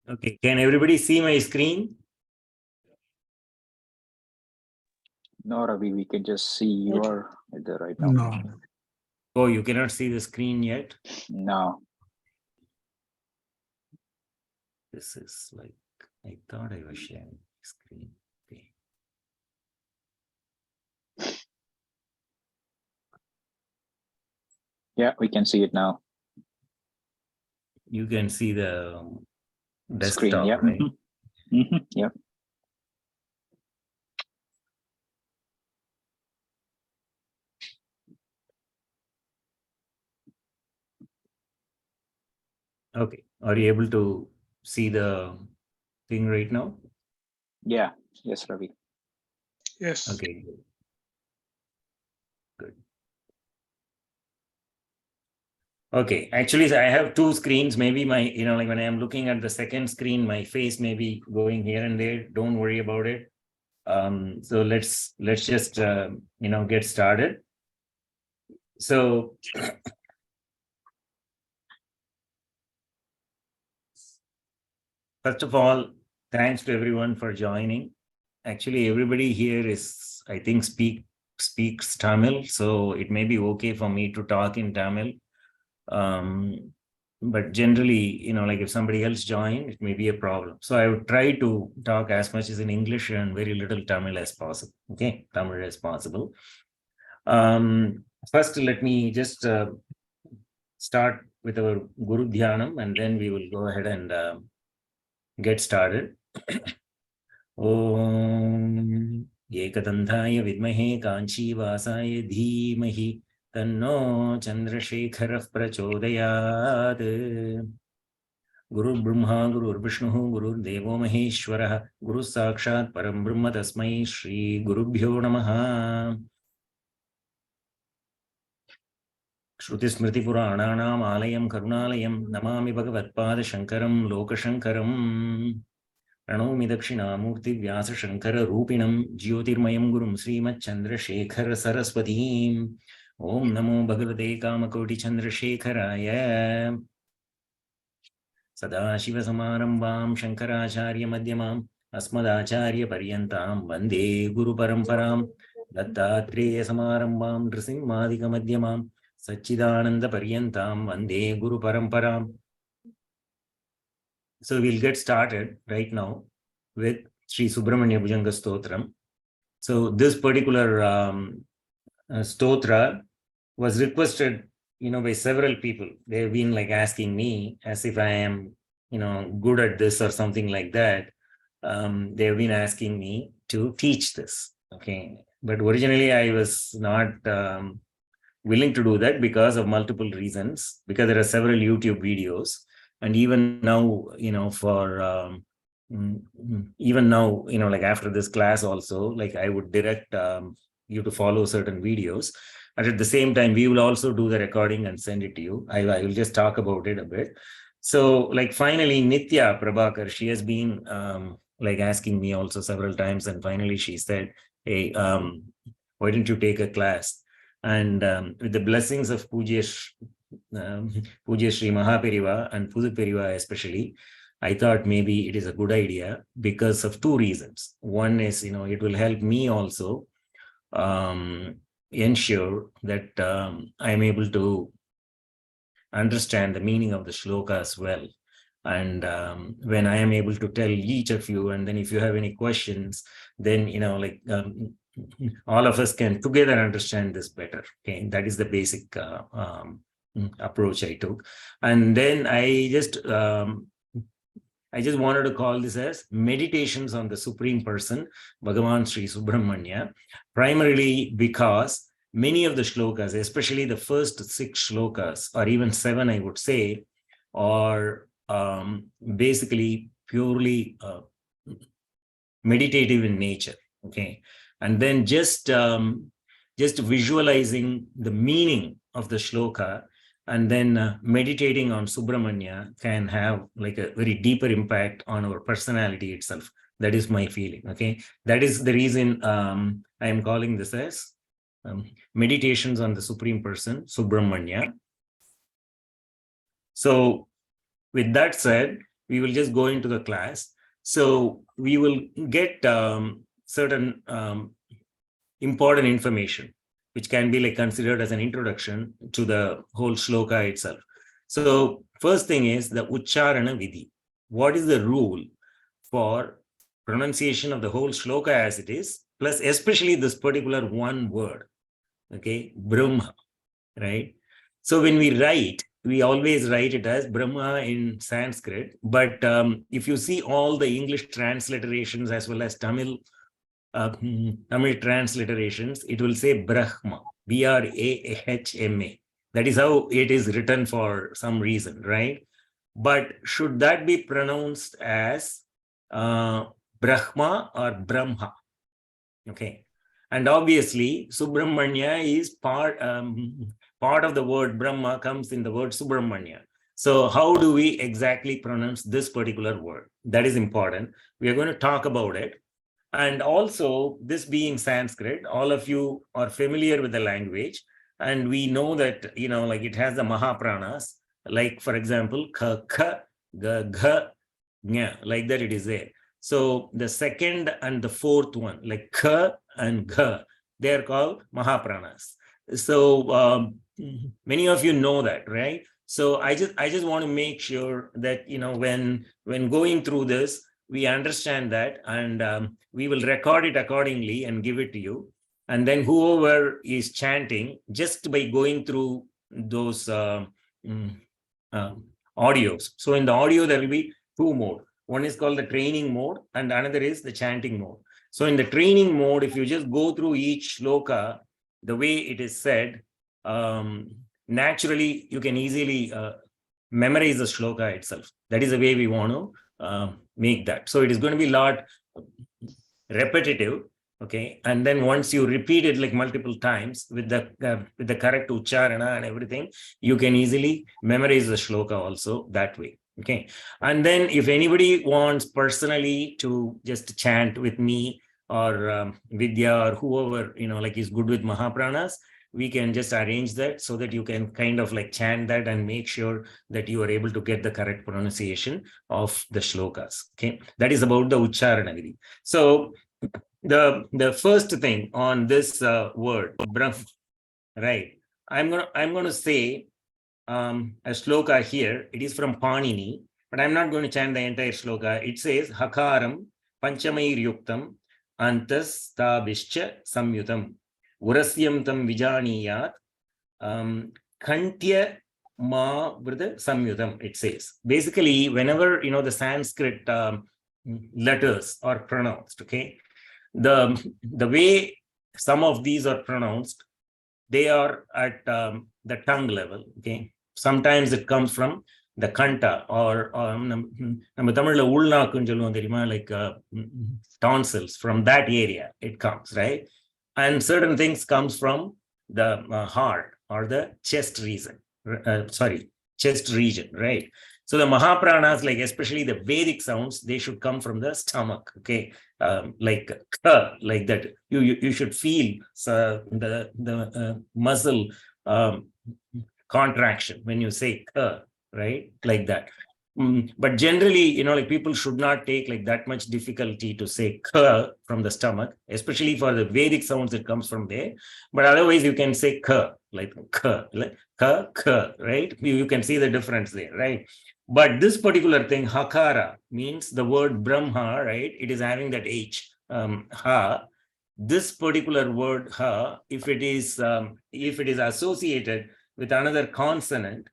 Okay, can everybody see my screen? No, Ravi, we can just see your right now. No. Oh, you cannot see the screen yet? No. This is like, I thought I was sharing the screen. Okay. Yeah, we can see it now. You can see the desktop, Screen, yeah. right? Yeah. Okay. Are you able to see the thing right now? Yeah. Yes, Ravi. Yes. Okay. Good. Okay. Actually, I have two screens. Maybe my, like when I'm looking at the second screen, my face may be going here and there. Don't worry about it. So let's just, get started. So first of all, thanks to everyone for joining. Actually, everybody here is, I think, speaks Tamil, so it may be okay for me to talk in Tamil. But generally, like if somebody else joined, it may be a problem. So I would try to talk as much as in English and very little Tamil as possible. Okay, Tamil as possible. First, let me just start with our Guru Dhyanam, and then we will go ahead and get started. Om Ekadantaya Vidmahe Kanchivasaye Dhimahi Tanno Chandrasekharah Prachodayat. Guru Brahma Guru Vishnu Guru Devo Maheshwarah Guru Sakshat Param Brahma Tasmai Shri Gurubhyo Namaha. Shruti Smriti Purananam Alayam Karunalayam Namami Bhagavatpada Shankaram Lokashankaram. प्रणौमि Dakshinamurti व्यास शंकर रूपिणं ज्योतिर्मयं गुरुं श्रीमच्चंद्रशेखर सरस्वतीं ओम नमो भगवते कामकोटि चंद्रशेखराय सदाशिवसमारंभां शंकराचार्य मध्यमाम् अस्मदाचार्य पर्यन्तां वन्दे गुरुपरम्परां दत्तात्रेय समारंभां नृसिंहादिक मध्यमां सच्चिदानंद पर्यन्तां वन्दे गुरुपरम्पराम्. So we'll get started right now with Shri Subrahmanya Bhujangam Stotram. So this particular stotra was requested, by several people. They've been like asking me as if I am, good at this or something like that. They've been asking me to teach this. Okay. But originally I was not willing to do that because of multiple reasons, because there are several YouTube videos. And even now, like after this class also, like I would direct you to follow certain videos. And at the same time, we will also do the recording and send it to you. I will just talk about it a bit. So like finally, Nitya Prabhakar, she has been like asking me also several times. And finally she said, hey, why don't you take a class? And with the blessings of Pujya Shri Mahaperiva and Puduperiva especially, I thought maybe it is a good idea because of two reasons. One is, it will help me also ensure that I am able to understand the meaning of the shloka as well. And when I am able to tell each of you, and then if you have any questions, then, all of us can together understand this better. Okay, that is the basic approach I took. And then I just wanted to call this as meditations on the Supreme Person, Bhagavan Shri Subrahmanya, primarily because many of the shlokas, especially the first 6 shlokas, or even 7, I would say, are basically purely meditative in nature. Okay. And then just visualizing the meaning of the shloka and then meditating on Subramanya can have like a very deeper impact on our personality itself. That is my feeling. Okay. That is the reason I am calling this as meditations on the Supreme Person, Subramanya. So with that said, we will just go into the class. So we will get certain important information, which can be like considered as an introduction to the whole shloka itself. So first thing is the Ucharana Vidhi. What is the rule for pronunciation of the whole shloka as it is, plus especially this particular one word, okay, Brahma, right? So when we write, we always write it as Brahma in Sanskrit, but if you see all the English transliterations as well as Tamil transliterations, it will say Brahma, Brahma. That is how it is written for some reason, right? But should that be pronounced as Brahma or Brahma? Okay. And obviously, Subrahmanya is part of the word Brahma comes in the word Subrahmanya. So how do we exactly pronounce this particular word? That is important. We are going to talk about it. And also, this being Sanskrit, all of you are familiar with the language. And we know that, like it has the Mahapranas, like, for example, Ka, Ka, Ga, Gha, Nya, like that it is there. So the second and the fourth one, like Ka and Gha, they are called Mahapranas. So many of you know that, right? So I just want to make sure that, when going through this, we understand that, and we will record it accordingly and give it to you. And then whoever is chanting, just by going through those audios. So in the audio, there will be two modes. One is called the training mode, and another is the chanting mode. So in the training mode, if you just go through each shloka, the way it is said, naturally, you can easily memorize the shloka itself. That is the way we want to make that. So it is going to be a lot repetitive, okay? And then once you repeat it like multiple times with the correct ucharana and everything, you can easily memorize the shloka also that way, okay? And then if anybody wants personally to just chant with me or Vidya or whoever, like is good with Mahapranas, we can just arrange that so that you can kind of like chant that and make sure that you are able to get the correct pronunciation of the shlokas. Okay, that is about the Ucharana Vidhi. So the first thing on this word, Brahm, right? I'm gonna say a shloka here. It is from Panini, but I'm not going to chant the entire shloka. It says Hakaram Panchamair Yuktam Antas Tabhischa Samyutam. Urasyam tam vijaniyat kantya ma vrida samyutam, it says. Basically, whenever, the Sanskrit letters are pronounced, okay, the way some of these are pronounced, they are at the tongue level, okay. Sometimes it comes from the kanta or like tonsils, from that area it comes, right? And certain things comes from the heart or the chest region, chest region, right? So the Mahapranas, like especially the Vedic sounds, they should come from the stomach, okay? Like that. You should feel the muscle contraction when you say ka, right? Like that. But generally, like people should not take like that much difficulty to say ka from the stomach, especially for the Vedic sounds that comes from there. But otherwise, you can say ka, like ka, right? You can see the difference there, right? But this particular thing, hakara, means the word Brahma, right? It is having that H, ha. This particular word ha, if it is associated with another consonant,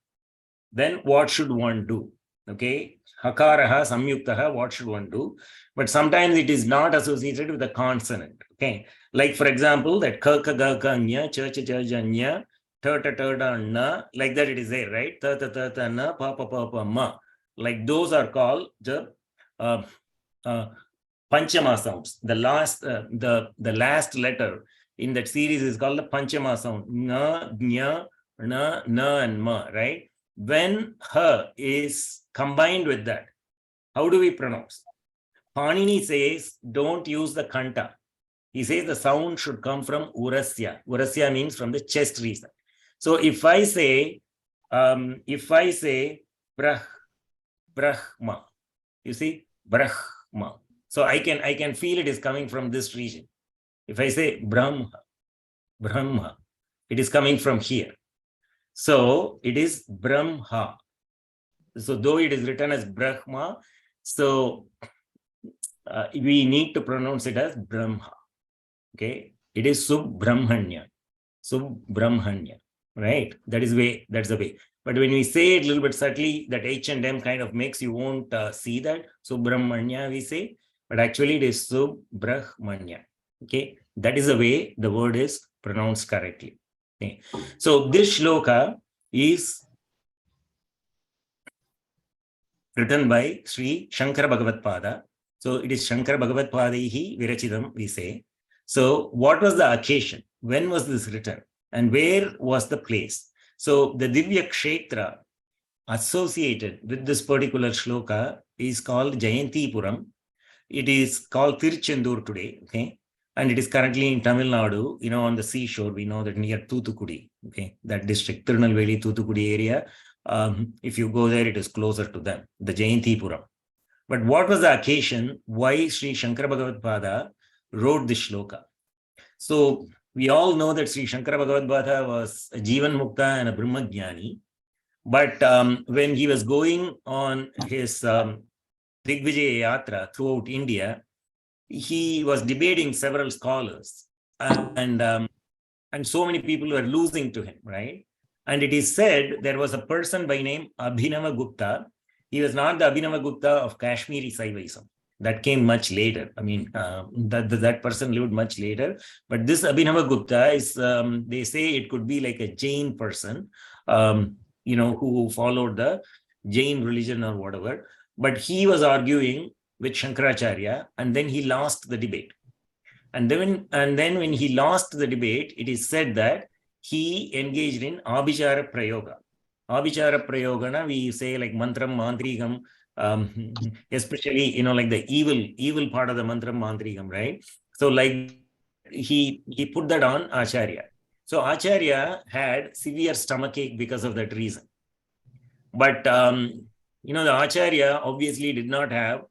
then what should one do? Okay, hakaraha, samyuktaha, what should one do? But sometimes it is not associated with a consonant. Okay, like for example, that ka ka ga ka nya, cha cha cha ja nya, ta ta ta ta na, like that it is there, right? Ta ta ta ta na, pa pa pa pa ma. Like those are called the Panchama sounds. The last letter in that series is called the Panchama sound. Na, nya, na, and ma, right? When ha is combined with that, how do we pronounce? Panini says, don't use the kanta. He says the sound should come from urasya. Urasya means from the chest region. So if I say Brahma, You see, Brahma. So I can feel it is coming from this region. If I say Brahma, it is coming from here. So it is Brahma. So though it is written as Brahma, so we need to pronounce it as Brahma. Okay, it is Subrahmanya. Subrahmanya, right? That's the way. But when we say it a little bit subtly, that H and M kind of makes you won't see that. Subrahmanya, we say, but actually it is Subrahmanya. Okay, that is the way the word is pronounced correctly. Okay. So this shloka is written by Sri Shankara Bhagavad Pada. So it is Shankara Bhagavad Padaihi Virachitam, we say. So what was the occasion? When was this written? And where was the place? So the Divya Kshetra associated with this particular shloka is called Jayantipuram. It is called Tiruchendur today, okay? And it is currently in Tamil Nadu, on the seashore. We know that near Thoothukudi, okay? That district, Tirunelveli, Thoothukudi area. If you go there, it is closer to them, the Jayantipuram. But what was the occasion why Sri Shankara Bhagavad Pada wrote this shloka? So we all know that Sri Shankara Bhagavad Pada was a Jivan Mukta and a Brahmajnani. But when he was going on his Digvijaya Yatra throughout India, he was debating several scholars, and so many people were losing to him, right? And it is said there was a person by name Abhinava Gupta. He was not the Abhinava Gupta of Kashmiri Saivism. That came much later. I mean, that person lived much later. But this Abhinava Gupta is, they say it could be like a Jain person, who followed the Jain religion or whatever. But he was arguing with Shankaracharya, and then he lost the debate. And then when he lost the debate, it is said that he engaged in Abhichara Prayoga. Abhichara Prayogana, we say like Mantram, Mantrigam, especially, like the evil part of the Mantram, Mantrigam, right? So like he put that on Acharya. So Acharya had severe stomachache because of that reason. But, the Acharya obviously did not have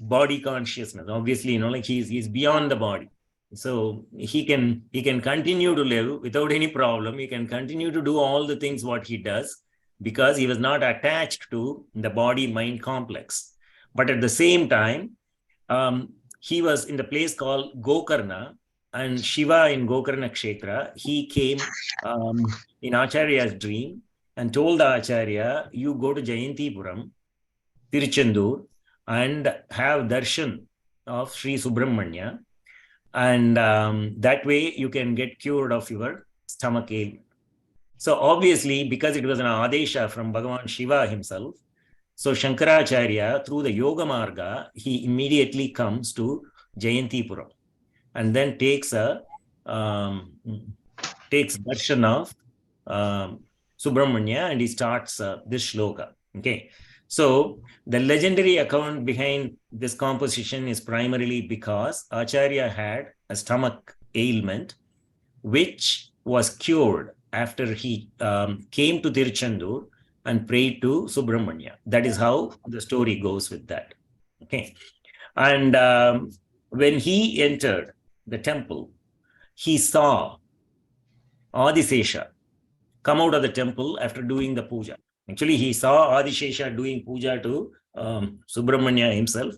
body consciousness. Obviously, like he's beyond the body. So he can continue to live without any problem. He can continue to do all the things what he does because he was not attached to the body-mind complex. But at the same time, he was in the place called Gokarna, and Shiva in Gokarna Kshetra, he came in Acharya's dream and told the Acharya, you go to Jayantipuram, Tiruchendur, and have darshan of Shri Subrahmanya, and that way you can get cured of your stomach ailment. So obviously, because it was an adesha from Bhagavan Shiva himself, so Shankaracharya, through the Yoga Marga, he immediately comes to Jayantipuram and then takes darshan of Subrahmanya, and he starts this shloka. Okay. So the legendary account behind this composition is primarily because Acharya had a stomach ailment, which was cured after he came to Tiruchendur and prayed to Subrahmanya. That is how the story goes with that. Okay. And when he entered the temple, he saw Adisesha come out of the temple after doing the puja. Actually, he saw Adishesha doing puja to Subrahmanya himself,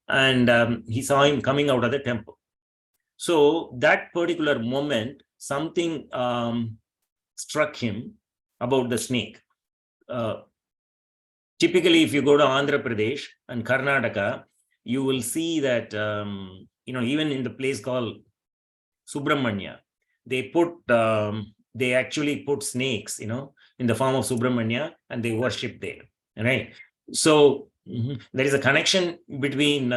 and he saw him coming out of the temple. So that particular moment, something struck him about the snake. Typically, if you go to Andhra Pradesh and Karnataka, you will see that, even in the place called Subramanya, they actually put snakes, in the form of Subramanya, and they worship there, right? So there is a connection between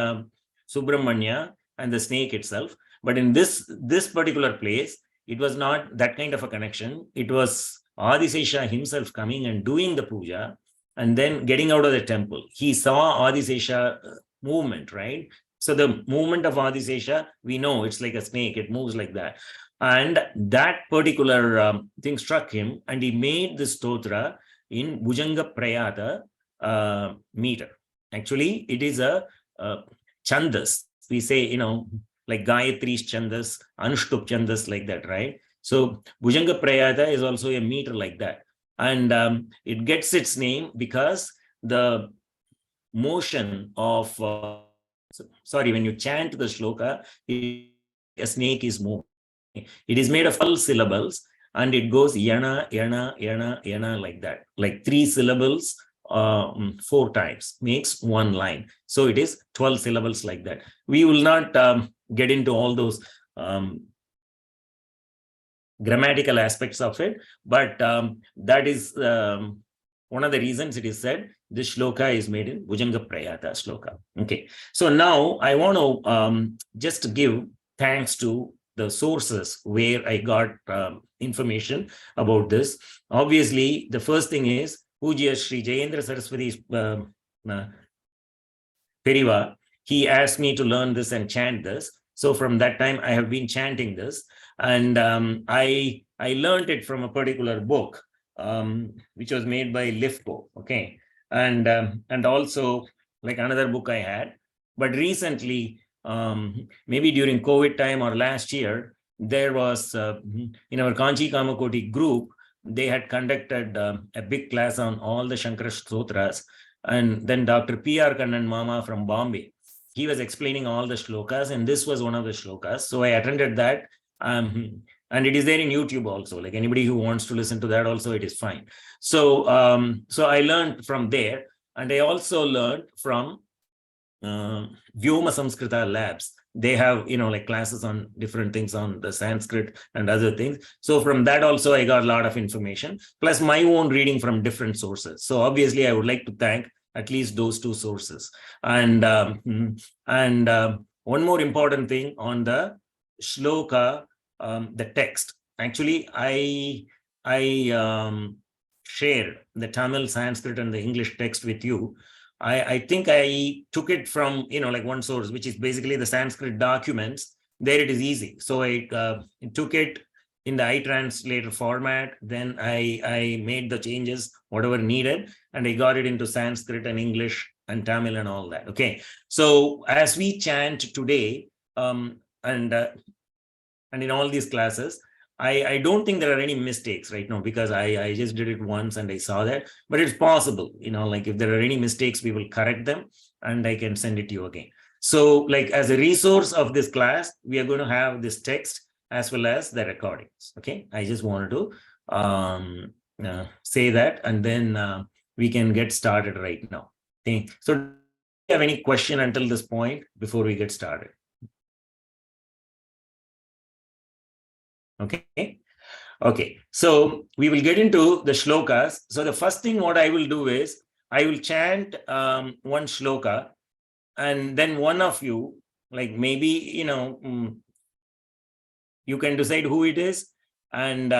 Subramanya and the snake itself. But in this particular place, it was not that kind of a connection. It was Adisesha himself coming and doing the puja and then getting out of the temple. He saw Adisesha movement, right? So the movement of Adisesha, we know it's like a snake. It moves like that. And that particular thing struck him, and he made the stotra in Bhujanga Prayata meter. Actually, it is a chandas. We say, like Gayatri's chandas, Anushtup chandas, like that, right? So Bhujanga Prayata is also a meter like that. And it gets its name because the motion of, sorry, when you chant the shloka, a snake is moving. It is made of 12 syllables and it goes yana, yana, yana, yana, like that. Like 3 syllables 4 times makes one line. So it is 12 syllables like that. We will not get into all those grammatical aspects of it, but that is one of the reasons it is said this shloka is made in Bhujanga Prayata shloka. Okay, so now I want to just give thanks to the sources where I got information about this. Obviously, the first thing is Pujya Shri Jayendra Saraswati Periva. He asked me to learn this and chant this. So from that time, I have been chanting this. And I learned it from a particular book, which was made by Lifco. Okay. And also like another book I had. But recently, maybe during COVID time or last year, there was in our Kanchi Kamakoti group, they had conducted a big class on all the Shankara Stotras. And then Dr. P.R. Kannan Mama from Bombay, he was explaining all the shlokas, and this was one of the shlokas. So I attended that. And it is there in YouTube also. Like anybody who wants to listen to that also, it is fine. So I learned from there. And I also learned from Vyoma Samskrita labs. They have, like classes on different things on the Sanskrit and other things. So from that also, I got a lot of information, plus my own reading from different sources. So obviously, I would like to thank at least those 2 sources. And one more important thing on the shloka, the text. Actually, I shared the Tamil, Sanskrit, and the English text with you. I think I took it from, like one source, which is basically the Sanskrit documents. There it is easy. So I took it in the iTranslator format. Then I made the changes, whatever needed, and I got it into Sanskrit and English and Tamil and all that. Okay. So as we chant today, and in all these classes, I don't think there are any mistakes right now, because I just did it once and I saw that, but it's possible, like if there are any mistakes, we will correct them and I can send it to you again. So like as a resource of this class, we are going to have this text as well as the recordings. Okay. I just wanted to say that, and then we can get started right now. Okay. So do you have any question until this point before we get started? Okay, so we will get into the shlokas. So the first thing what I will do is I will chant one shloka, and then one of you, like maybe you can decide who it is. And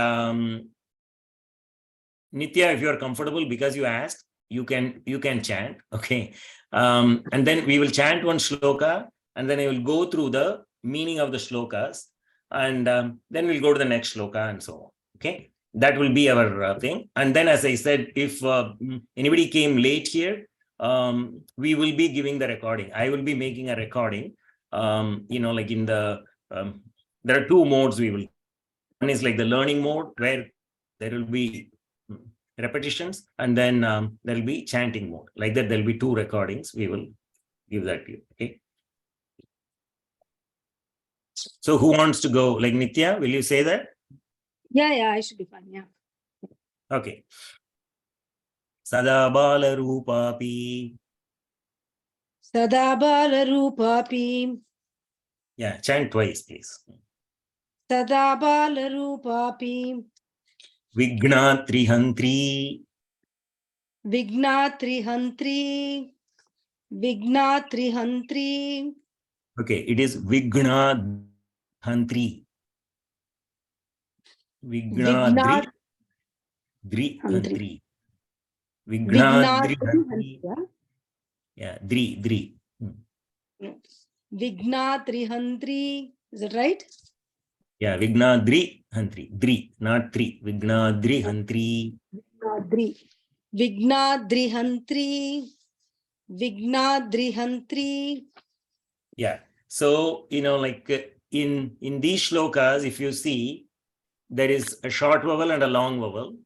Nitya, if you are comfortable, because you asked, you can chant. Okay, and then we will chant one shloka, and then I will go through the meaning of the shlokas. And then we'll go to the next shloka and so on. Okay, that will be our thing. And then, as I said, if anybody came late here, we will be giving the recording. I will be making a recording. Like in the there are 2 modes we will. One is like the learning mode, where there will be repetitions, and then there will be chanting mode. Like that, there will be 2 recordings. We will give that to you. Okay. So who wants to go? Like Nitya, will you say that? Yeah, I should be fine. Yeah. Okay. Sada bala rupapi. Sada bala rupapi. Yeah, chant twice, please. Sada bala rupapi. Vignatrihantri. Vignatrihantri. Vignatrihantri. Okay, it is Vignadhantri. Vignadri. Drihantri. Vignadrihantri. Yeah, Dri. Vignatrihantri. Is that right? Yeah, Vignadrihantri. Dri, not Tri. Vignadrihantri. Vignatrihantri. Vignadrihantri. Yeah. So, like in these shlokas, if you see, there is a short vowel and a long vowel.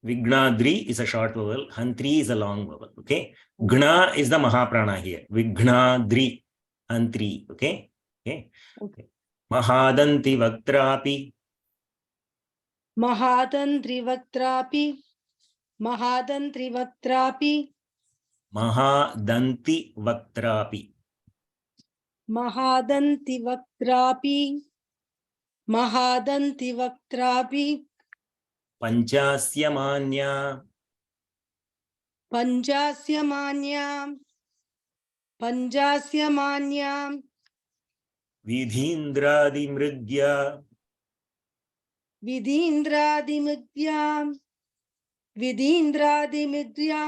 Vignadri is a short vowel. Hantri is a long vowel. Okay. Gna is the Mahaprana here. Vignadri. Hantri. Okay. Okay. Okay. Mahadanti Vaktrapi. Mahadantrivaktrapi. Mahadantrivaktrapi. Mahadanti Vaktrapi. Mahadantivaktrapi. Mahadantivaktrapi. Panchasyamanya. Panjasyamanya. Panjasyamanya. Vidhindradi Mrigya. Vidindradimidya. Vidindradimidya.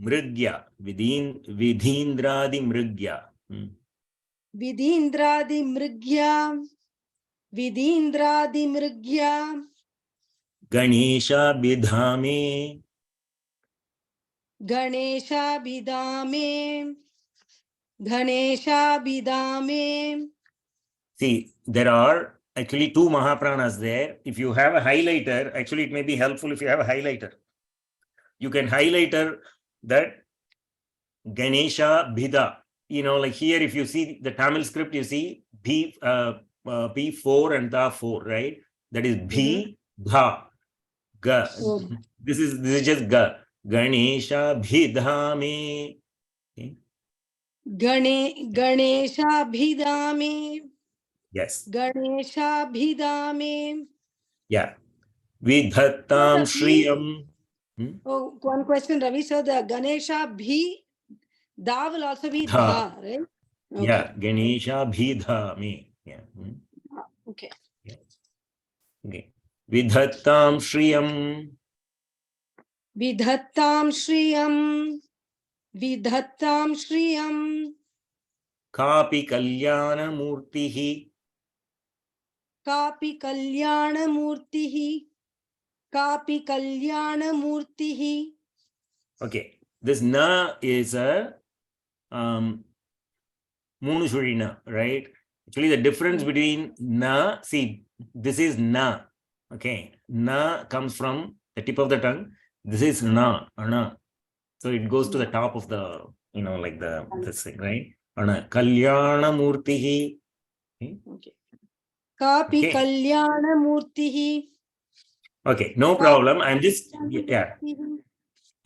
Mrigya. Vidhindradi Mrigya. Vidindradimrigya. Vidindradimrigya. Ganesha Bidhame. Ganesha Bidame. Ganesha Bidame. See, there are actually two Mahapranas there. If you have a highlighter, actually it may be helpful if you have a highlighter. You can highlighter that Ganesha Bhida. Like here, if you see the Tamil script, you see P4 and Da 4, right? That is Bhi, Dha, Ga. Oh. This is just Ga. Ganesha Bhidhame. Okay. Ganesha Bidame. Yes. Ganesha Bidame. Yeah. Vidhattam Shriyam. Oh, one question, Ravi. So the Ganesha Bhi, Da will also be Dha. Dha, right? Okay. Yeah, Ganesha Bhidhame. Yeah. Okay. Yeah. Okay. Vidhattam Shriyam. Vidhattam Shriyam. Vidhattam Shriyam. Kapi Kalyana Murtihi. Kapi Kalyana Murtihi. Kapi Kalyana Murtihi. Okay. This na is a Munushrina, right? Actually, the difference between na, see, this is na. Okay. Na comes from the tip of the tongue. This is na, ana. So it goes to the top of the, like this thing, right? Ana. Kalyana Murtihi. Okay. Kapi Okay. Kalyana Murtihi. Okay, no problem. I'm just, yeah,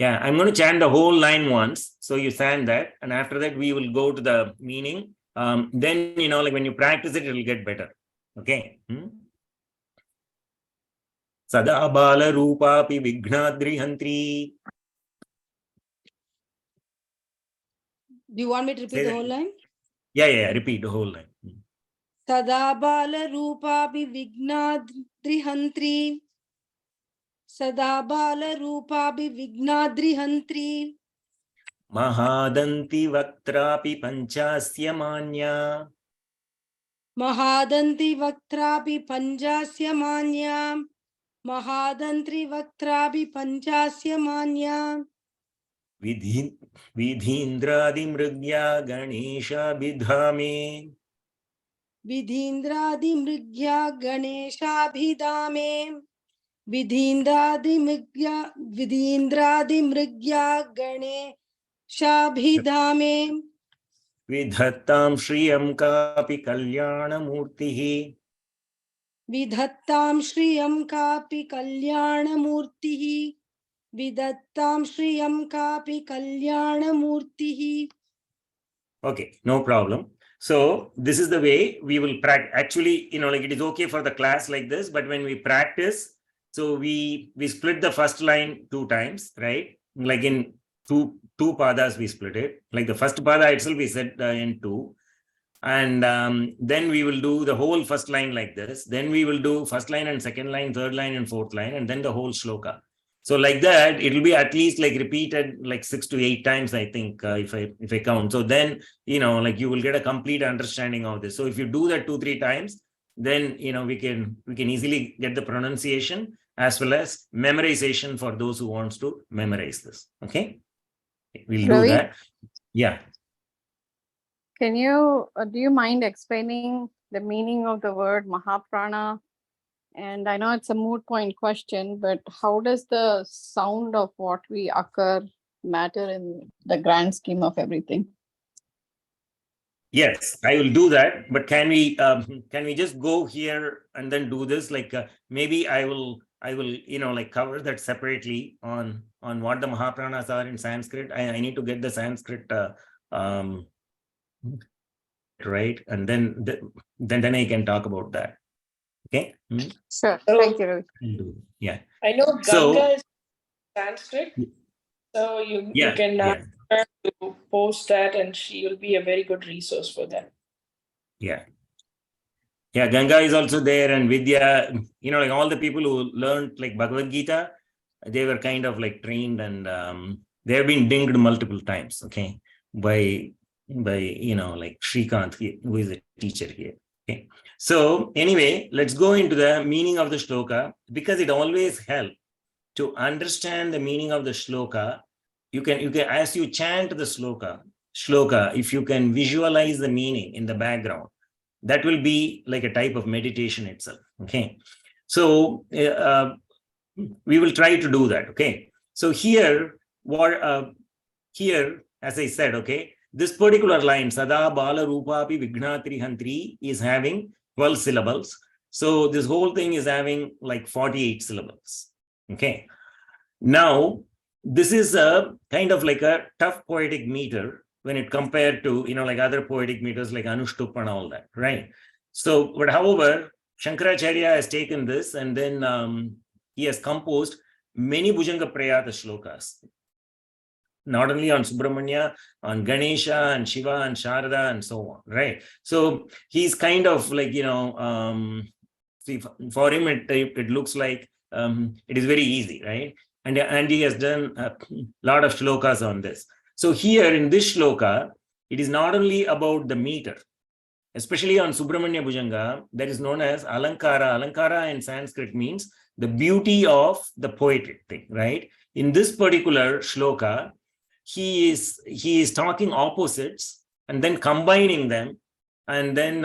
I'm going to chant the whole line once. So you chant that, and after that, we will go to the meaning. Then, like when you practice it, it will get better. Okay. Sada bala rupa pi vignadri hantri. Do you want me to repeat the whole line? Yeah, repeat the whole line. Sada bala rupa pi vignadri hantri. Sada bala rupa pi vignadri hantri. Mahadanti vaktrapi panchasya manya. Mahadanti vaktrapi panchasya manya. Mahadantri vaktrapi panchasya manya. Vidhindradi mrigya Ganesha Bidhame. Vidhindradi mrigya Ganesha Bhidame. Vidhindradi mrigya Ganesha Bhidame. Vidhattam Shriyam Kapi Kalyana Murtihi. Vidhattam Shriyam Kapi Kalyana Murtihi. Vidhattam Shriyam Kapi Kalyana Murtihi. Okay, no problem. So this is the way we will practice. Actually, like it is okay for the class like this, but when we practice, so we split the first line 2 times, right? Like in two padas we split it. Like the first pada itself we said in 2. And then we will do the whole first line like this. Then we will do first line and second line, third line and fourth line, and then the whole shloka. So like that, it will be at least like repeated like 6 to 8 times, I think, if I count. So then, like you will get a complete understanding of this. So if you do that 2-3 times, then, we can easily get the pronunciation as well as memorization for those who wants to memorize this. Okay. We'll do Ravi? that. Yeah. Can you, do you mind explaining the meaning of the word Mahaprana? And I know it's a moot point question, but how does the sound of what we occur matter in the grand scheme of everything? Yes, I will do that. But can we just go here and then do this? Like maybe I will like cover that separately on what the Mahapranas are in Sanskrit. I need to get the Sanskrit right, and then I can talk about that. Okay. Sure. So- Thank you, Ravi. Yeah. I know Ganga So- is Sanskrit, so you Yeah. can Yeah. her to post that, and she will be a very good resource for that. Yeah. Yeah, Ganga is also there, and Vidya, like all the people who learned like Bhagavad Gita, they were kind of like trained, and they have been dinged multiple times, okay, by like Shrikant, who is a teacher here. Okay. So anyway, let's go into the meaning of the shloka, because it always helps to understand the meaning of the shloka. You can as you chant the shloka, if you can visualize the meaning in the background, that will be like a type of meditation itself. Okay. So we will try to do that. Okay. So here, as I said, okay, this particular line, Sada Bala Rupapi Vignatri Hantri, is having 12 syllables. So this whole thing is having like 48 syllables. Okay. Now, this is a kind of like a tough poetic meter when it compared to, like other poetic meters like Anushtup and all that, right? So, but however, Shankaracharya has taken this, and then he has composed many Bhujanga Prayata shlokas, not only on Subrahmanya, on Ganesha and Shiva and Sharada and so on, right? So he's kind of like, see, for him, it looks like it is very easy, right? And he has done a lot of shlokas on this. So here in this shloka, it is not only about the meter, especially on Subrahmanya Bhujanga, that is known as Alankara. Alankara in Sanskrit means the beauty of the poetic thing, right? In this particular shloka, he is talking opposites and then combining them, and then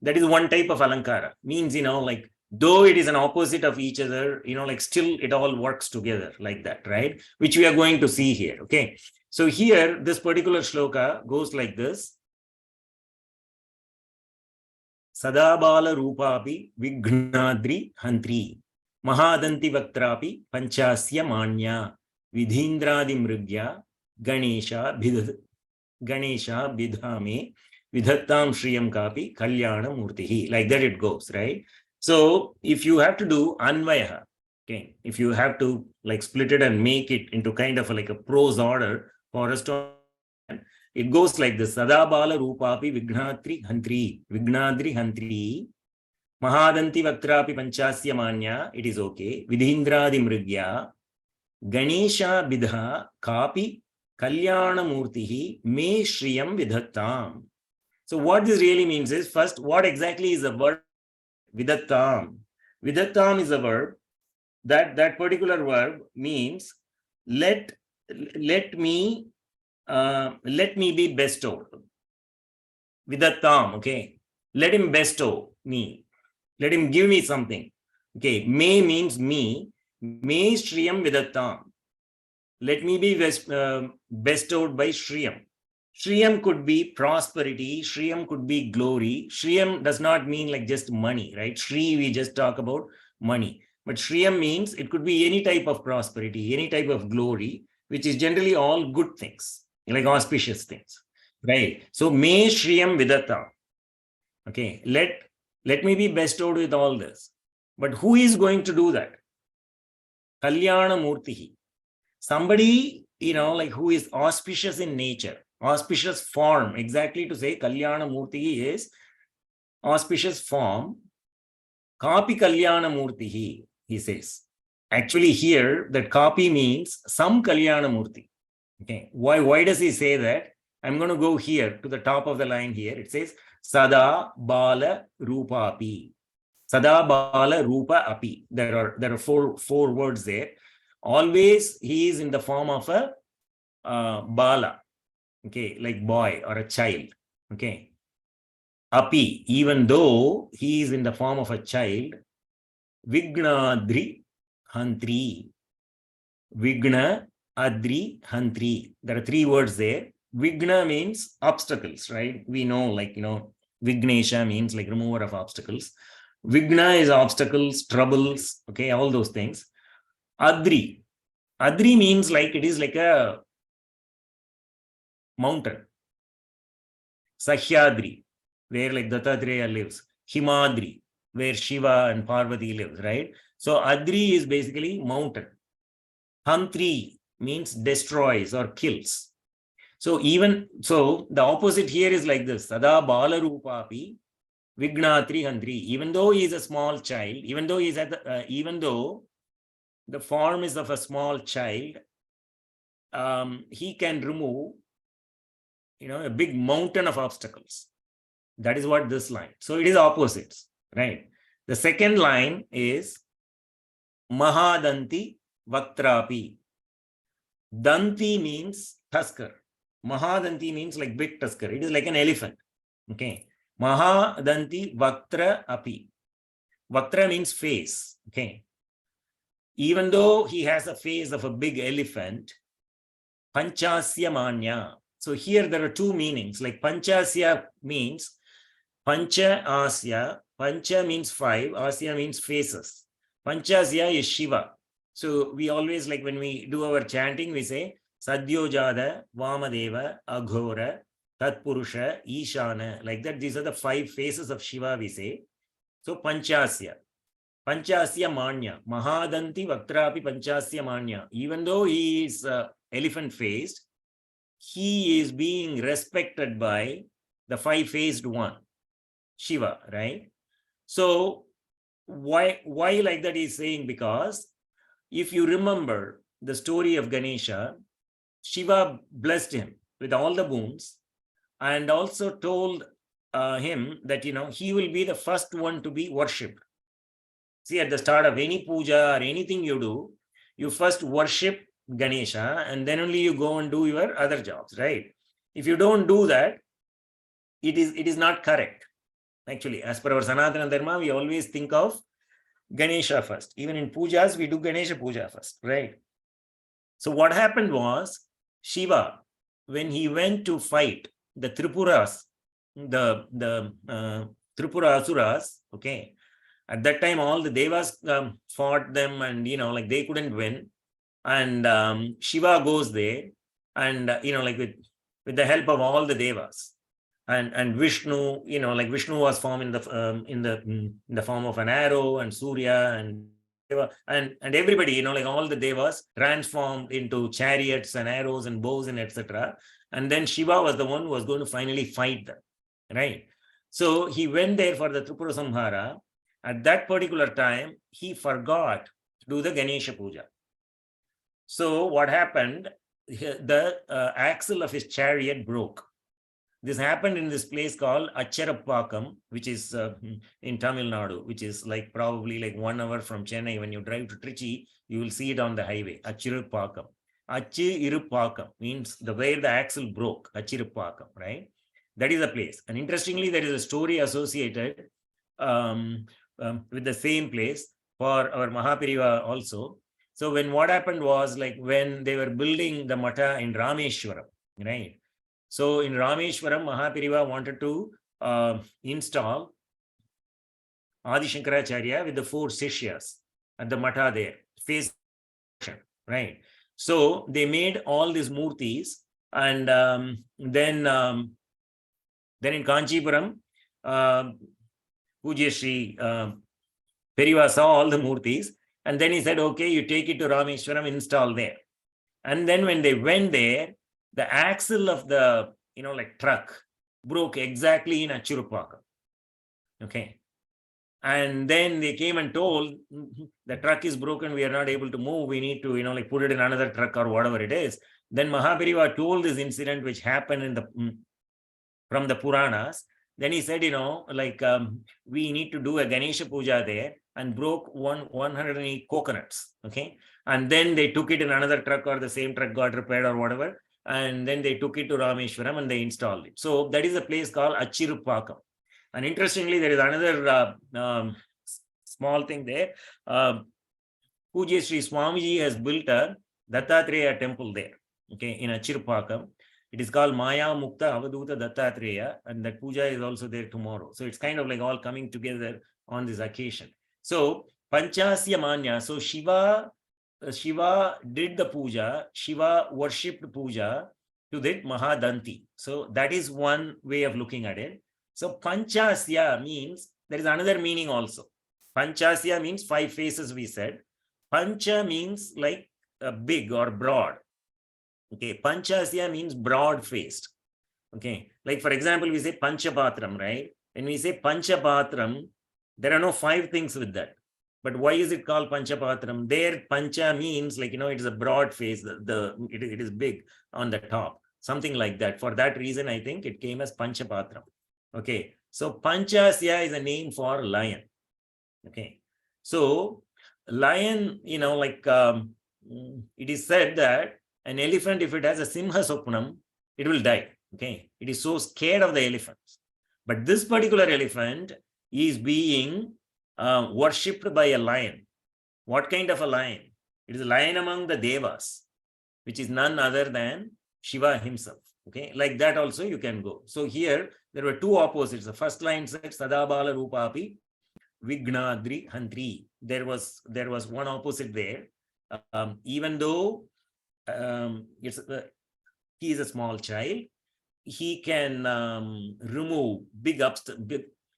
that is one type of Alankara. Means, like, though it is an opposite of each other, like still it all works together like that, right? Which we are going to see here. Okay. So here, this particular shloka goes like this. Sadabala Rupapi Vignadri Hantri Mahadanti Vaktrapi Panchasya Manya Vidhindradi Mrigya Ganesha Bidhame Vidhattam Shriyam Kapi Kalyana Murtihi. Like that it goes, right? So if you have to do Anvaya, okay, if you have to like split it and make it into kind of like a prose order for us to, it goes like this. Sadabala Rupapi Vignadri Hantri Mahadanti Vaktrapi Panchasya Manya. It is okay. Vidhindradi Mrigya Ganesha Bidha Kapi Kalyana Murtihi Me Shriyam Vidhattam. So what this really means is, first, what exactly is the verb Vidhattam? Vidhattam is a verb. That particular verb means let me be bestowed. Vidhattam, okay. Let him bestow me. Let him give me something. Okay. Me means me. Me Shriyam Vidhattam. Let me be bestowed by Shriyam. Shriyam could be prosperity. Shriyam could be glory. Shriyam does not mean like just money, right? Shri, we just talk about money. But Shriyam means it could be any type of prosperity, any type of glory, which is generally all good things, like auspicious things, right? So, me Shriyam Vidhattam. Okay, let me be bestowed with all this. But who is going to do that? Kalyana Murtihi. Somebody, like who is auspicious in nature, auspicious form. Exactly to say Kalyana Murtihi is auspicious form. Kapi Kalyana Murtihi, he says. Actually here, that kapi means some Kalyana Murti. Okay, why does he say that? I'm going to go here to the top of the line here. It says Sada Bala Rupapi. Sada Bala Rupa Api. There are four words there. Always he is in the form of a Bala. okay, like boy or a child, okay. Api, even though he is in the form of a child, Vignadri Hantri. Vigna, Adri, Hantri. There are three words there. Vigna means obstacles, right? We know, like, Vignesha means like remover of obstacles. Vigna is obstacles, troubles, okay, all those things. Adri. Adri means like it is like a mountain. Sahyadri, where like Dattatreya lives. Himadri, where Shiva and Parvati lives, right? So Adri is basically mountain. Hantri means destroys or kills. So the opposite here is like this. Sada Balarupapi Vignatri Hantri. Even though he is a small child, even though the form is of a small child, he can remove, a big mountain of obstacles. That is what this line. So it is opposites, right? The second line is Mahadanti Vaktrapi. Danti means tusker. Mahadanti means like big tusker. It is like an elephant. Okay. Mahadanti Vaktra Api. Vaktra means face. Okay. Even though he has a face of a big elephant, Panchasya Manya. So here there are two meanings. Like Panchasya means Pancha Asya. Pancha means five. Asya means faces. Panchasya is Shiva. So we always, like when we do our chanting, we say Sadyojada, Vamadeva, Aghora, Tatpurusha, Ishana. Like that, these are the five faces of Shiva, we say. So Panchasya. Panchasya Manya. Mahadanti Vaktrapi Panchasya Manya. Even though he is elephant faced, he is being respected by the five-faced one, Shiva, right? So why like that he's saying? Because if you remember the story of Ganesha, Shiva blessed him with all the boons and also told him that, he will be the first one to be worshipped. See, at the start of any puja or anything you do, you first worship Ganesha and then only you go and do your other jobs, right? If you don't do that, it is not correct. Actually, as per our Sanatana Dharma, we always think of Ganesha first. Even in pujas, we do Ganesha puja first, right? So what happened was, Shiva, when he went to fight the Tripuras, the Tripura Asuras, okay, at that time all the Devas fought them and, like they couldn't win. And Shiva goes there and, like with the help of all the Devas. And Vishnu, like Vishnu was formed in the form of an arrow, and Surya and everybody, like all the devas transformed into chariots and arrows and bows and etc. And then Shiva was the one who was going to finally fight them, right? So he went there for the Tripura Samhara. At that particular time, he forgot to do the Ganesha Puja. So what happened? The axle of his chariot broke. This happened in this place called Acharappakam, which is in Tamil Nadu, which is like probably like 1 hour from Chennai. When you drive to Trichy, you will see it on the highway, Achirappakam. Achirappakam means where the axle broke, Achirappakam, right? That is the place. And interestingly, there is a story associated with the same place for our Mahapiriva also. So what happened was, like when they were building the Mata in Rameshwaram, right? So in Rameshwaram, Mahapiriva wanted to install Adi Shankaracharya with the 4 Sishyas at the Mata there, face, right? So they made all these murtis, and then in Kanchipuram, Pujya Shri Periva saw all the murtis, and then he said, okay, you take it to Rameshwaram, install there. And then when they went there, the axle of the, like truck broke exactly in Achirappakam. Okay. And then they came and told, the truck is broken, we are not able to move, we need to, like put it in another truck or whatever it is. Then Mahapiriva told this incident which happened from the Puranas. Then he said, we need to do a Ganesha Puja there, and broke 108 coconuts. Okay. And then they took it in another truck, or the same truck got repaired or whatever. and then they took it to Rameshwaram and they installed it. So that is a place called Achirupakam. And interestingly, there is another small thing there. Pujya Shri Swamiji has built a Dattatreya temple there, okay, in Achirupakam. It is called Maya Mukta Avaduta Dattatreya, and that puja is also there tomorrow. So it's kind of like all coming together on this occasion. So Panchasya Manya, so Shiva did the puja, Shiva worshipped puja to that Mahadanti. So that is one way of looking at it. So Panchasya means, there is another meaning also. Panchasya means 5 faces, we said. Pancha means like big or broad. Okay, Panchasya means broad-faced. Okay, like for example, we say Panchapatram, right? When we say Panchapatram, there are no 5 things with that. But why is it called Panchapatram? There, Pancha means like, it is a broad face, it is big on the top, something like that. For that reason, I think it came as Panchapatram. Okay, so Panchasya is a name for lion. Okay, so lion, it is said that an elephant, if it has a Simha Sopnam, it will die. Okay, it is so scared of the elephants. But this particular elephant is being worshipped by a lion. What kind of a lion? It is a lion among the Devas, which is none other than Shiva himself. Okay, like that also you can go. So here there were 2 opposites. The first line said Sadabala Rupapi Vignadri Hantri. There was one opposite there. Even though he is a small child, he can remove big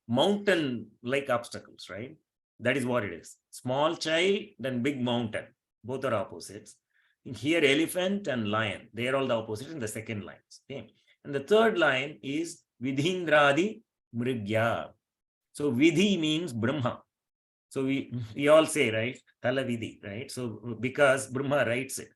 mountain-like obstacles, right? That is what it is. Small child, then big mountain. Both are opposites. Here, elephant and lion, they are all the opposites in the second lines. Okay. And the third line is Vidhindradi Mrigya. So Vidhi means Brahma. So we all say, right? Tala Vidhi, right? So because Brahma writes it.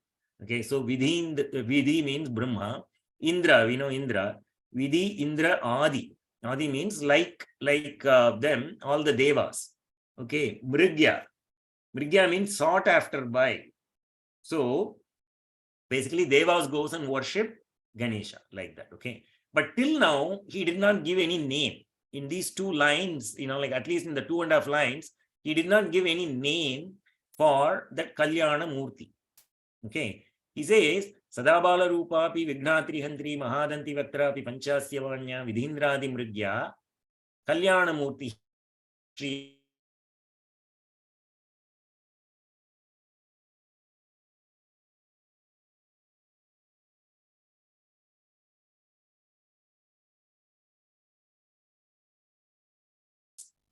Okay, so Vidhi means Brahma. Indra, we know Indra. Vidhi, Indra, Adi. Adi means like them, all the Devas. Okay, Mrigya. Mrigya means sought after by. So basically Devas goes and worship Ganesha like that. Okay, but till now he did not give any name. In these 2 lines, at least in the 2.5 lines, he did not give any name for that Kalyana Murti. Okay, he says Sadabala Rupapi Vignatri Hantri Mahadanti Vatrapi Panchasya Vanya Vidhindradi Mrigya Kalyana Murti Shri.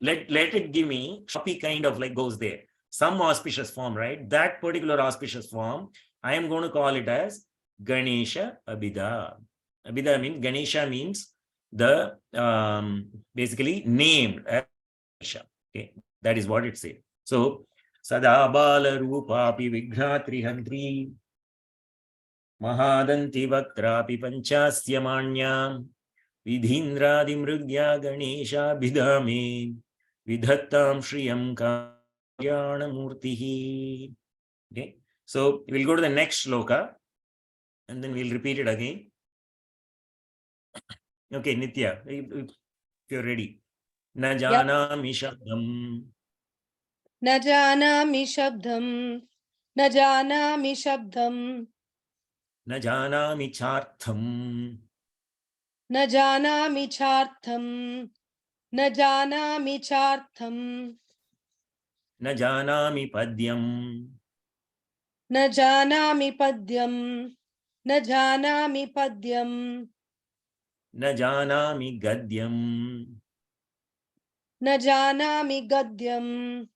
Let it give me choppy kind of like goes there. Some auspicious form, right? That particular auspicious form, I am going to call it as Ganesha Abhida. Abhida means, Ganesha means the basically named Ganesha. Okay, that is what it says. So, Sadabala Rupapi Vignatri Hantri Mahadanti Vatrapi Panchasya Manyam Vidhindradi Mrigya Ganesha Bhidame Vidhattam Shriyam Kalyana Murtihi. Okay, so we'll go to the next shloka and then we'll repeat it again. Okay, Nitya, if you're ready. Na janami shabdam. Na janami shabdam. Na janami shabdam. Na janami chartham. Na janami chartham. Na janami chartham. Na janami padyam. Na janami padyam. Na janami padyam. Na janami gadyam. Na janami gadyam.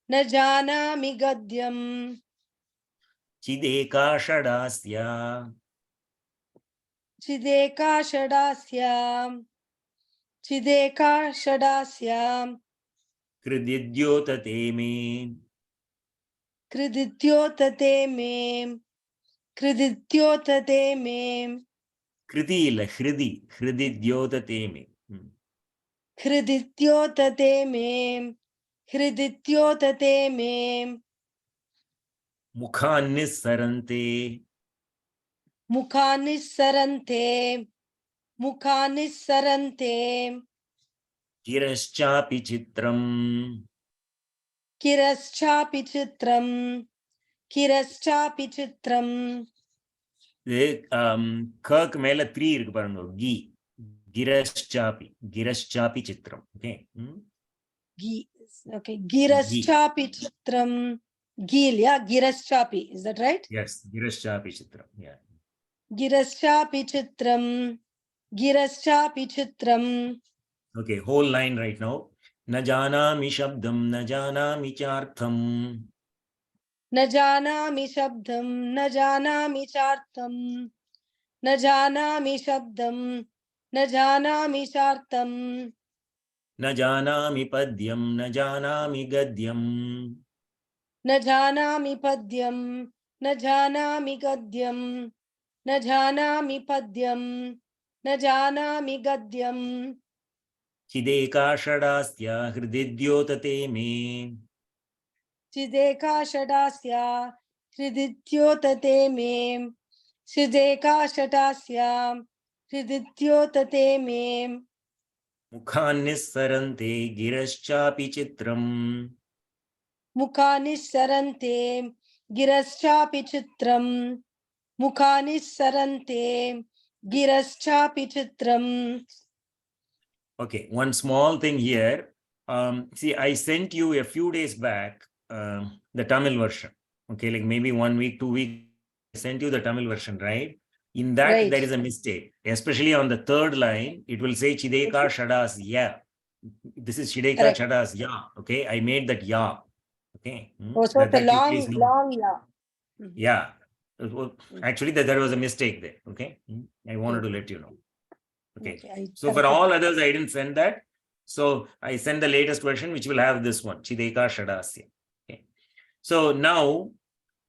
Na janami gadyam. Chideka shadasya. Chideka shadasya. Chideka shadasya. Krididyotate me. Kridityotate me. Kridityotate me. Kriti la hridi. Hrididyotate me. Hridityotate me. Hridityotate me. Mukhannis sarante. Mukhanissarante. Mukhanissarante. Giraschapi chitram. Kiraschapi chitram. Kiraschapi chitram. Kirk மேல 3 இருக்கு பாருங்க. Giraschapi chitram. Okay. Okay. Giraschapi chitram. Gil, yeah. Giraschapi. Is that right? Yes. Giraschapi chitram. Yeah. Giraschapi chitram. Giraschapi chitram. Okay. Whole line right now. Na janami shabdam, na janami chartham. न जानामि शब्दं न जानामि चार्थं न जानामि शब्दं न जानामि चार्थं न janami padyam, na janami gadyam. न जानामि पद्यं न जानामि गद्यं न जानामि पद्यं न जानामि गद्यं Chideka shadasya hrididyotate me. चिदेका षडास्या हृदिद्योतते मे चिदेका षडास्या हृदिद्योतते मे Mukhanissarante giraschapi chitram. मुखानिस्सरन्ते गिरश्चापि चित्रम् मुखानिस्सरन्ते गिरश्चापि चित्रम्. Okay, one small thing here. See, I sent you a few days back the Tamil version. Okay, like maybe 1 week, 2 weeks, I sent you the Tamil version, right? In that, Right. there is a mistake, especially on the third line. It will say Chideka Shadas Ya. This is Chideka Correct. Shadas Ya. Okay, I made that Ya. Okay. Oh, so it's a you long, please know. long yeah. Yeah. Actually, there was a mistake there. Okay. I wanted to let you know. Okay. So for all others, I didn't send that. So I sent the latest version, which will have this one, Chideka Shadasya. Okay. So now,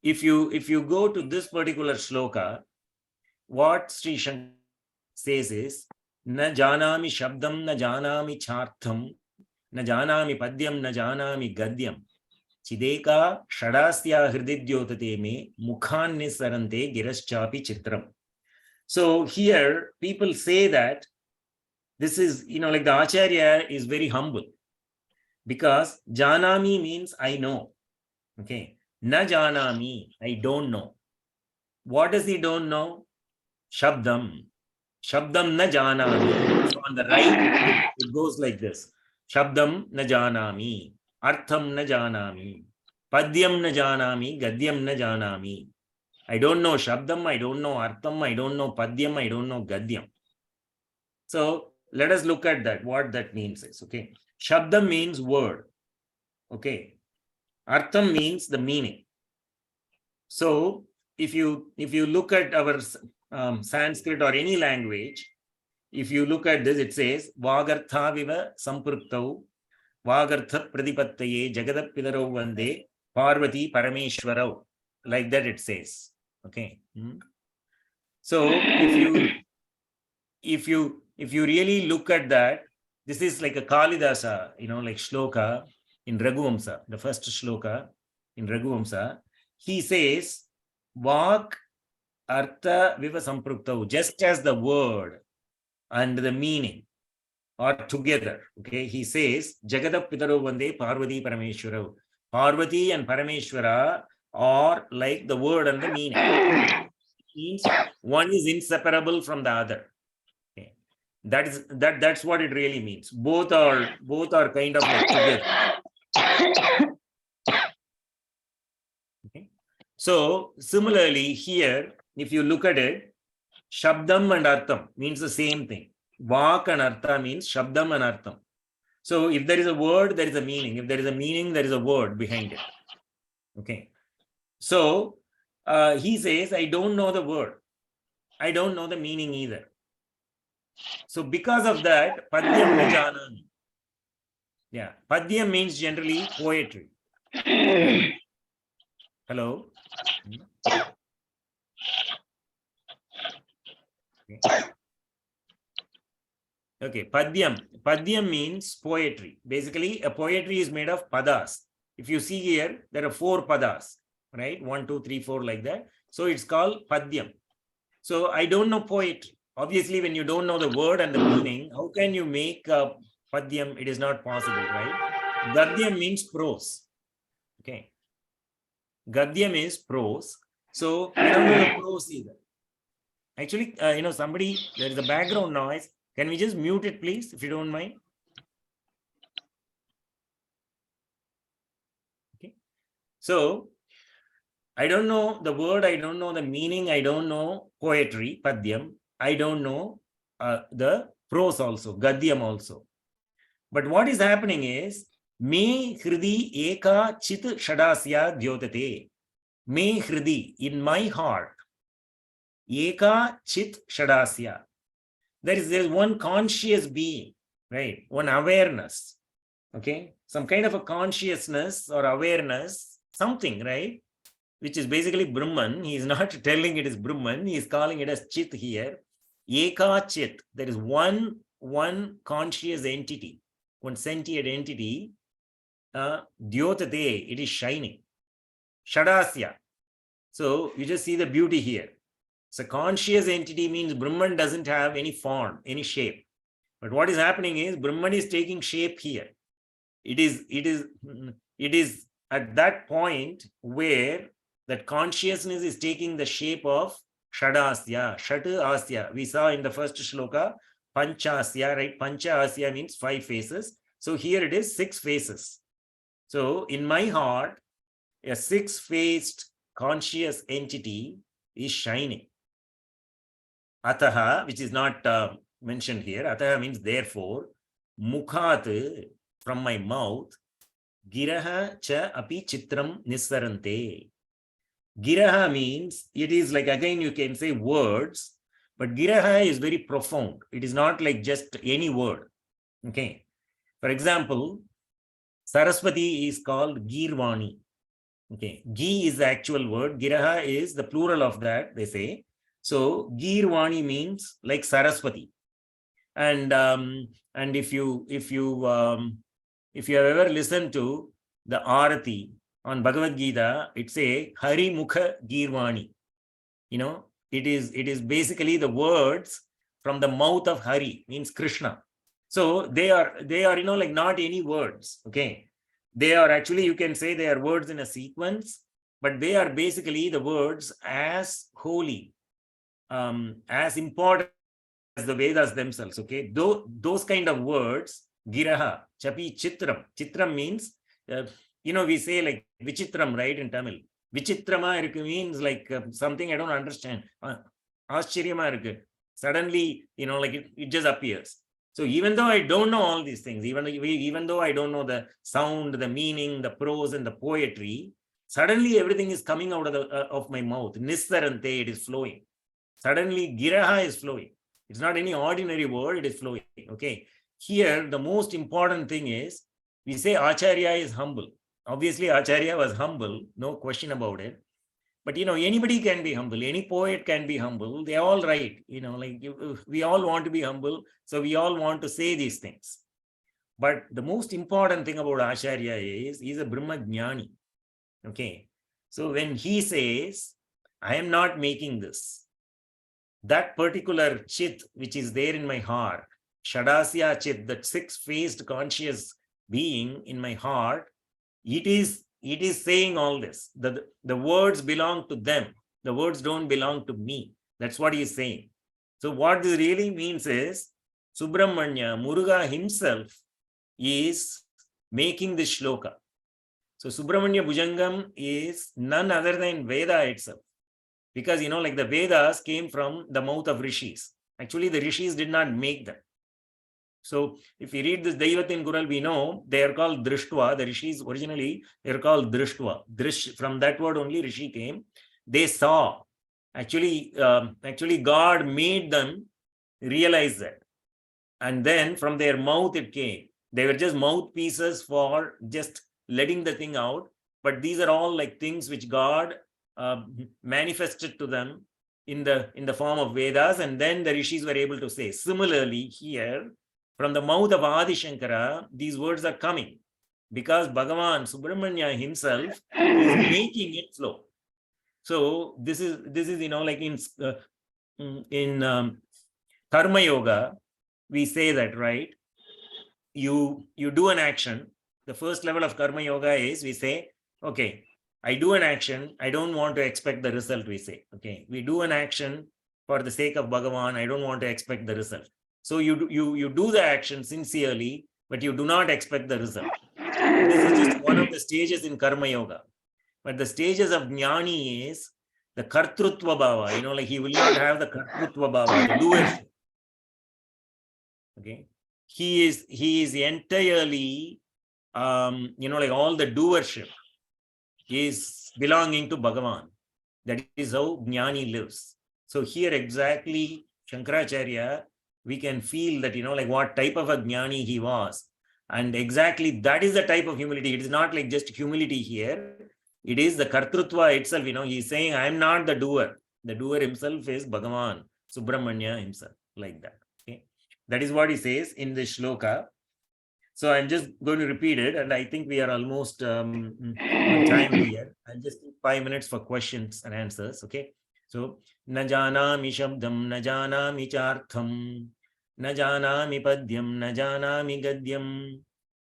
if you go to this particular shloka, what Sri Shankar says is, Na janami shabdam, na janami chartham, na janami padyam, na janami gadyam. Chideka shadasya hrididyotate me mukhan nisarante giraschapi chitram. So here people say that this is, like the Acharya is very humble because janami means I know. Okay. Na janami, I don't know. What does he don't know? Shabdam. Shabdam na janami. So on the right, it goes like this. Shabdam na janami. Artham na janami. Padyam na janami. Gadyam na janami. I don't know Shabdam. I don't know Artham. I don't know Padyam. I don't know Gadyam. So let us look at that. What that means is, okay. Shabdam means word. Okay. Artham means the meaning. So if you look at our Sanskrit or any language, if you look at this, it says Vagartha viva sampruptau Vagartha pradipattaye Jagadappidarau vande Parvati Parameshwarau. Like that it says. Okay. So if you really look at that, this is like a Kalidasa, like shloka in Raghuvamsa, the first shloka in Raghuvamsa. He says, Vak Artha Viva Sampruptau, just as the word and the meaning are together. Okay, he says, Jagadappidarau vande Parvati Parameshwarau. Parvati and Parameshwara are like the word and the meaning. It means one is inseparable from the other. Okay. That's what it really means. Both are kind of like together. Okay. So similarly here, if you look at it, Shabdam and Artham means the same thing. Vak and Artha means Shabdam and Artham. So if there is a word, there is a meaning. If there is a meaning, there is a word behind it. Okay. So he says, I don't know the word. I don't know the meaning either. So because of that, Padyam na janami. Yeah. Padyam means generally poetry. Hello? Okay. Padyam means poetry. Basically, a poetry is made of padas. If you see here, there are 4 padas, right? 1, 2, 3, 4 like that. So it's called Padyam. So I don't know poetry. Obviously, when you don't know the word and the meaning, how can you make a padyam? It is not possible, right? Gadyam means prose. Okay. Gadyam is prose. So I don't know the prose either. Actually, somebody, there is a background noise. Can we just mute it, please, if you don't mind? Okay. So I don't know the word, I don't know the meaning, I don't know poetry, padyam. I don't know the prose also, gadyam also. But what is happening is, me hridi eka chit shadasya dyotate. Me hridi, in my heart, eka chit shadasya. There is one conscious being, right? One awareness, okay? Some kind of a consciousness or awareness, something, right? Which is basically Brahman. He is not telling it is Brahman. He is calling it as Chit here. Eka Chit. There is one conscious entity, one sentient entity. Dyotate. It is shining. Shadasya. So you just see the beauty here. So conscious entity means Brahman doesn't have any form, any shape. But what is happening is Brahman is taking shape here. It is at that point where that consciousness is taking the shape of Shadasya, Shatu Asya. We saw in the first shloka, Panchasya, right? Pancha Asya means 5 faces. So here it is 6 faces. So in my heart, a 6-faced conscious entity is shining. Ataha, which is not mentioned here. Ataha means therefore. Mukhat, from my mouth. Giraha cha api chitram nissarante. Giraha means, it is like, again, you can say words, but Giraha is very profound. It is not like just any word. Okay. For example, Saraswati is called Girvani. Okay. Gi is the actual word. Giraha is the plural of that, they say. So Girvani means like Saraswati. And if you have ever listened to the Arati on Bhagavad Gita, it's a Hari Mukha Girvani. It is basically the words from the mouth of Hari, means Krishna. So they are like not any words. Okay. They are actually, you can say they are words in a sequence, but they are basically the words as holy, as important as the Vedas themselves. Okay. Those kind of words, Giraha, Chapi, Chitram. Chitram means, we say like Vichitram, right, in Tamil. Vichitrama means like something I don't understand. Aschiriyama irukku. Suddenly, like it just appears. So even though I don't know all these things, even though I don't know the sound, the meaning, the prose and the poetry, suddenly everything is coming out of my mouth. Nissarante, it is flowing. Suddenly Giraha is flowing. It's not any ordinary word, it is flowing. Okay. Here, the most important thing is, we say Acharya is humble. Obviously, Acharya was humble, no question about it. But, anybody can be humble. Any poet can be humble. They all write, we all want to be humble. So we all want to say these things. But the most important thing about Acharya is, he's a Brahma Jnani. Okay. So when he says, I am not making this, that particular chit, which is there in my heart, Shadasya chit, that 6-faced conscious being in my heart, it is saying all this. The words belong to them. The words don't belong to me. That's what he is saying. So what this really means is, Subrahmanya, Muruga himself is making this shloka. So Subrahmanya Bhujangam is none other than Veda itself. Because, like the Vedas came from the mouth of rishis. Actually, the rishis did not make them. So if we read this Daivatin Kural, we know they are called Drishtva. The rishis originally, they are called Drishtva. From that word only rishi came. They saw. Actually, God made them realize that. And then from their mouth it came. They were just mouthpieces for just letting the thing out. But these are all like things which God manifested to them in the form of Vedas, and then the rishis were able to say. Similarly, here, from the mouth of Adi Shankara, these words are coming because Bhagavan Subrahmanya himself is making it flow. So this is like in in Karma Yoga, we say that, right? You do an action. The first level of Karma Yoga is we say, okay, I do an action. I don't want to expect the result, we say. Okay, we do an action for the sake of Bhagavan. I don't want to expect the result. So you do the action sincerely, but you do not expect the result. This is just one of the stages in Karma Yoga. But the stages of Jnani is the Kartrutva Bhava, like he will not have the Kartrutva Bhava, the doership. Okay. He is entirely, like all the doership is belonging to Bhagavan. That is how Jnani lives. So here exactly, Shankaracharya, we can feel that, like what type of a Jnani he was. And exactly that is the type of humility. It is not like just humility here. It is the Kartrutva itself. He is saying, I am not the doer. The doer himself is Bhagavan, Subrahmanya himself, like that. Okay. That is what he says in the shloka. So I'm just going to repeat it. And I think we are almost on time here. I'll just take 5 minutes for questions and answers. Okay. So, na janami shabdam, na janami chartham, na janami padyam, na janami gadyam,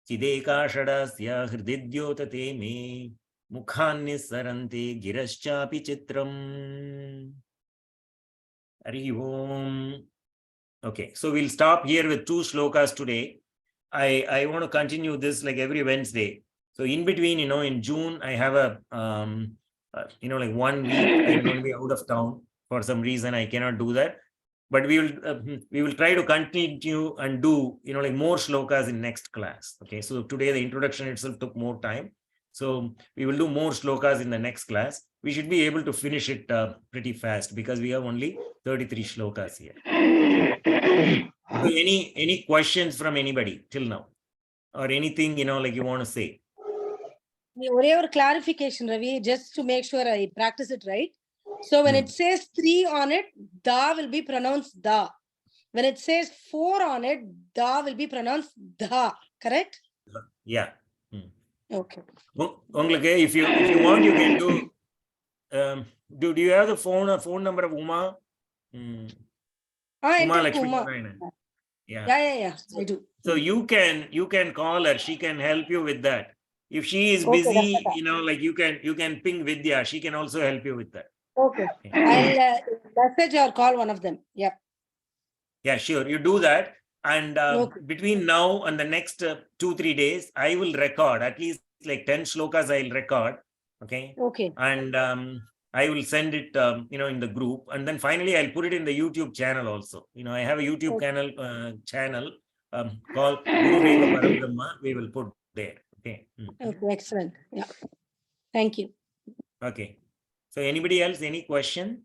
chideka shadasya hrididyotate me, mukhanni sarante giraschapi chitram. Hari Om. Okay, so we'll stop here with 2 shlokas today. I want to continue this like every Wednesday. So in between, in June, I have a, like 1 week, I'm going to be out of town for some reason. I cannot do that. But we will try to continue and do, like more shlokas in next class. Okay, so today the introduction itself took more time. So we will do more shlokas in the next class. We should be able to finish it pretty fast because we have only 33 shlokas here. So any questions from anybody till now, or anything like you want to say? Whatever clarification, Ravi, just to make sure I practice it right. So when it says 3 on it, da will be pronounced da. When it says 4 on it, da will be pronounced da. Correct? Yeah. Okay. If you want, you can do. Do you have the phone number of Uma? Uma Lakshmi Narayanan. Yeah, I do. So you can call her. She can help you with that. If she is busy, like you can ping Vidya. She can also help you with that. Okay. I'll message or call one of them. Yeah. Yeah, sure. You do that. And between now and the next 2-3 days, I will record at least like 10 shlokas. I'll record. Okay. Okay. And I will send it, in the group. And then finally, I'll put it in the YouTube channel also. I have a YouTube channel called Guru Reva Parabrahma. We will put there. Okay. Okay, excellent. Yeah. Thank you. Okay. So anybody else, any question?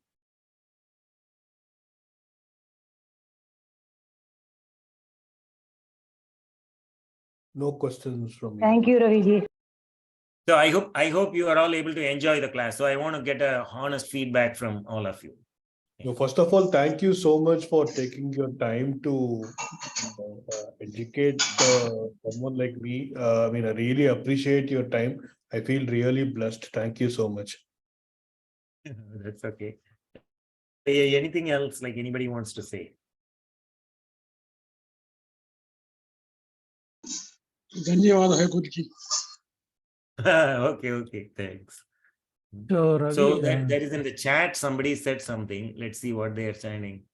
No questions from me. Thank you, Raviji. So I hope you are all able to enjoy the class. So I want to get a honest feedback from all of you. No, first of all, thank you so much for taking your time to educate someone like me. I really appreciate your time. I feel really blessed. Thank you so much. That's okay. Anything else like anybody wants to say? Okay, thanks. So that is in the chat. Somebody said something. Let's see what they are signing.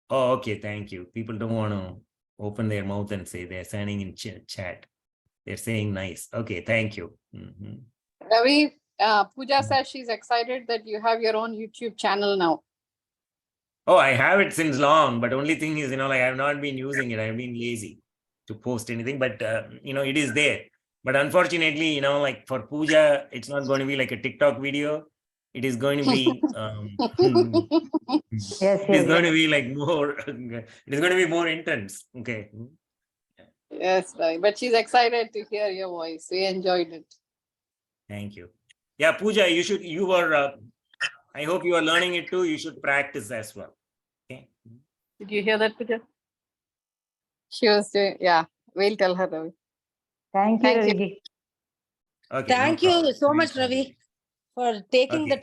Oh, okay, thank you. People don't want to open their mouth and say they're signing in chat. They're saying nice. Okay, thank you. Ravi, Pooja says she's excited that you have your own YouTube channel now. Oh, I have it since long, but only thing is, like I have not been using it. I've been lazy to post anything, but it is there. But unfortunately, like for Pooja, it's not going to be like a TikTok video. It is going to be, it's going to be like more, it is going to be more intense. Okay. Yes, right. But she's excited to hear your voice. We enjoyed it. Thank you. Yeah, Pooja, I hope you are learning it too. You should practice as well. Okay. Did you hear that, Pooja? She was doing, yeah, we'll tell her, Ravi. Thank you, Raviji. Okay, Thank you so much, Ravi, for taking the